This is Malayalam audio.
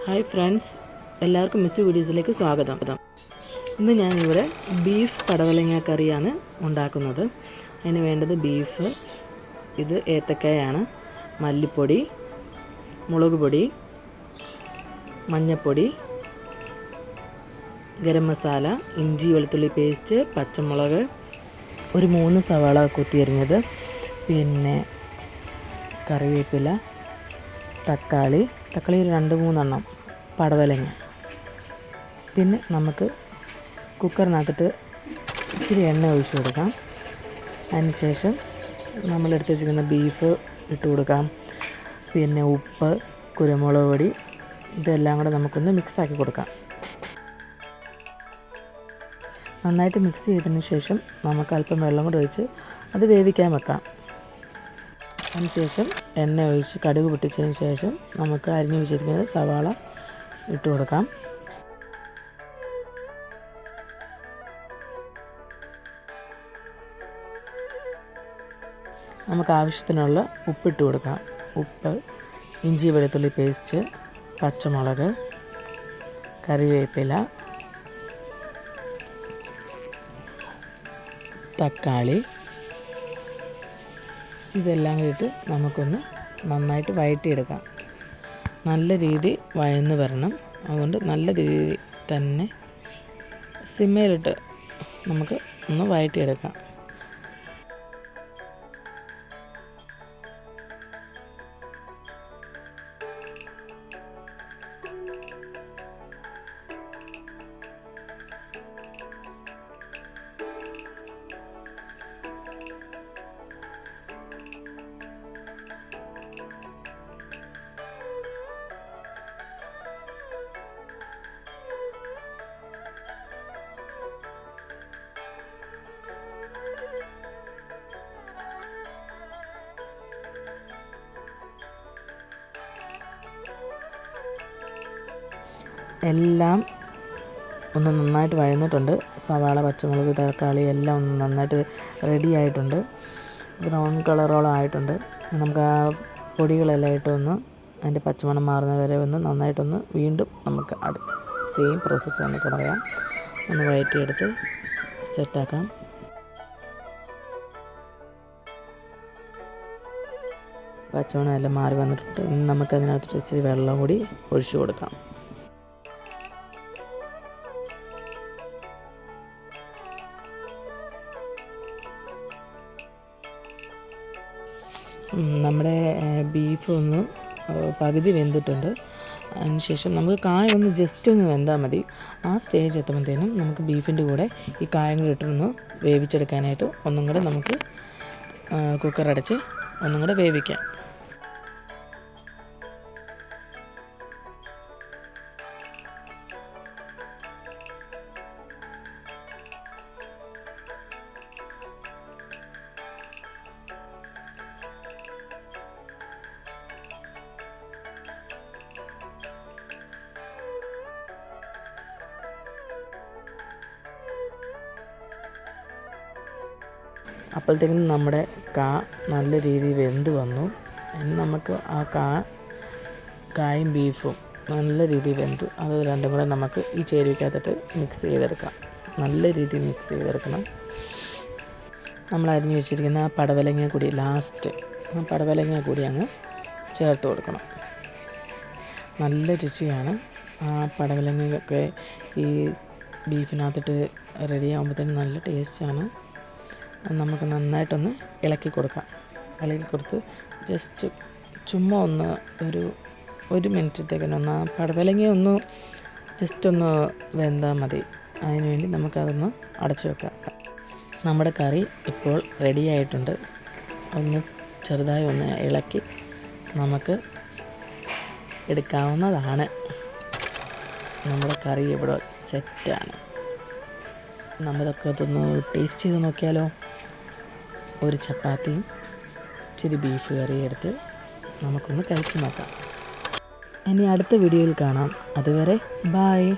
ഹായ് ഫ്രണ്ട്സ്, എല്ലാവർക്കും മിസ് വീഡിയോസിലേക്ക് സ്വാഗതം. ഇന്ന് ഞാനിവിടെ ബീഫ് പടവലങ്ങ കറിയാണ് ഉണ്ടാക്കുന്നത്. അതിന് വേണ്ടത് ബീഫ്, ഇത് ഏത്തക്കായാണ്, മല്ലിപ്പൊടി, മുളക് പൊടി, മഞ്ഞൾപ്പൊടി, ഗരം മസാല, ഇഞ്ചി വെളുത്തുള്ളി പേസ്റ്റ്, പച്ചമുളക്, ഒരു 3 സവാള കുത്തിയരിഞ്ഞത്, പിന്നെ കറിവേപ്പില, തക്കാളി ഒരു 2-3 എണ്ണം, പടവലങ്ങ. പിന്നെ നമുക്ക് കുക്കറിനകത്തിട്ട് ഇച്ചിരി എണ്ണ ഒഴിച്ചു കൊടുക്കാം. അതിനുശേഷം നമ്മളെടുത്ത് വെച്ചിരിക്കുന്ന ബീഫ് ഇട്ട് കൊടുക്കാം. പിന്നെ ഉപ്പ്, കുരുമുളക് പൊടി, ഇതെല്ലാം കൂടെ നമുക്കൊന്ന് മിക്സാക്കി കൊടുക്കാം. നന്നായിട്ട് മിക്സ് ചെയ്തതിന് ശേഷം നമുക്ക് അല്പം വെള്ളം കൂടെ ഒഴിച്ച് അത് വേവിക്കാൻ വെക്കാം. അതിനുശേഷം എണ്ണ ഒഴിച്ച് കടുക് പൊട്ടിച്ചതിന് ശേഷം നമുക്ക് അരിഞ്ഞു വെച്ചിരിക്കുന്നത് സവാള ഇട്ട് കൊടുക്കാം. നമുക്ക് ആവശ്യത്തിനുള്ള ഉപ്പിട്ട് കൊടുക്കാം. ഉപ്പ്, ഇഞ്ചി വെളുത്തുള്ളി പേസ്റ്റ്, പച്ചമുളക്, കറിവേപ്പില, തക്കാളി, ഇതെല്ലാം കൂടിയിട്ട് നമുക്കൊന്ന് നന്നായിട്ട് വഴറ്റിയെടുക്കാം. നല്ല രീതി വഴന്ന് വരണം. അതുകൊണ്ട് നല്ല രീതി തന്നെ സിമ്മയിലിട്ട് നമുക്ക് ഒന്ന് വഴറ്റിയെടുക്കാം. എല്ലാം ഒന്ന് നന്നായിട്ട് വഴന്നിട്ടുണ്ട്. സവാള, പച്ചമുളക്, തക്കാളി എല്ലാം ഒന്ന് നന്നായിട്ട് റെഡി ആയിട്ടുണ്ട്. ബ്രൗൺ കളറോളം ആയിട്ടുണ്ട്. നമുക്ക് ആ പൊടികളെല്ലാം ഇട്ടൊന്ന് അതിൻ്റെ പച്ചമണം മാറുന്ന വരെ ഒന്ന് നന്നായിട്ടൊന്ന് വീണ്ടും നമുക്ക് സെയിം പ്രോസസ്സ് തന്നെ തുടരാം. ഒന്ന് വഴറ്റിയെടുത്ത് സെറ്റാക്കാം. പച്ചമണം എല്ലാം മാറി വന്നിട്ട് നമുക്കതിനകത്ത് ഇച്ചിരി വെള്ളം കൂടി ഒഴിച്ചു കൊടുക്കാം. നമ്മുടെ ബീഫ് ഒന്ന് പകുതി വെന്തിട്ടുണ്ട്. അതിനുശേഷം നമുക്ക് കായ ഒന്ന് ജസ്റ്റ് ഒന്ന് വെന്താൽ മതി. ആ സ്റ്റേജ് എത്തുമ്പോഴത്തേനും നമുക്ക് ബീഫിൻ്റെ കൂടെ ഈ കായം കൂടി ഇട്ടൊന്ന് വേവിച്ചെടുക്കാനായിട്ട് ഒന്നും കൂടെ നമുക്ക് കുക്കറടച്ച് ഒന്നും കൂടെ വേവിക്കാം. അപ്പോഴത്തേക്കും നമ്മുടെ നല്ല രീതിയിൽ വെന്ത് വന്നു. ഇനി നമുക്ക് ആ കായും ബീഫും നല്ല രീതിയിൽ വെന്തു. അത് രണ്ടും കൂടെ നമുക്ക് ഈ ചേരുവയ്ക്കകത്തിട്ട് മിക്സ് ചെയ്തെടുക്കാം. നല്ല രീതിയിൽ മിക്സ് ചെയ്തെടുക്കണം. നമ്മൾ അരിഞ്ഞു വെച്ചിരിക്കുന്ന ആ പടവലങ്ങ കൂടി ലാസ്റ്റ് ആ പടവലങ്ങ കൂടി അങ്ങ് ചേർത്ത് കൊടുക്കണം. നല്ല രുചിയാണ്. ആ പടവലങ്ങയൊക്കെ ഈ ബീഫിനകത്തിട്ട് റെഡി ആകുമ്പോഴത്തേനും നല്ല ടേസ്റ്റാണ്. നമുക്ക് നന്നായിട്ടൊന്ന് ഇളക്കി കൊടുക്കാം. ഇളക്കി കൊടുത്ത് ജസ്റ്റ് ചുമ്മാ ഒന്ന് ഒരു മിനിറ്റത്തേക്കൊന്ന് ആ പടവലങ്ങ ഒന്ന് ജസ്റ്റ് ഒന്ന് വെന്താൽ മതി. അതിനുവേണ്ടി നമുക്കതൊന്ന് അടച്ചു വെക്കാം. നമ്മുടെ കറി ഇപ്പോൾ റെഡി ആയിട്ടുണ്ട്. ഒന്ന് ചെറുതായി ഒന്ന് ഇളക്കി നമുക്ക് എടുക്കാവുന്നതാണ്. നമ്മുടെ കറി ഇവിടെ സെറ്റാണ്. നമ്മളിതൊക്കെ അതൊന്ന് ടേസ്റ്റ് ചെയ്ത് നോക്കിയാലോ. ഒരു ചപ്പാത്തിയും ഇച്ചിരി ബീഫ് കറിയും എടുത്ത് നമുക്കൊന്ന് കഴിച്ച് നോക്കാം. ഇനി അടുത്ത വീഡിയോയിൽ കാണാം. അതുവരെ ബായ്.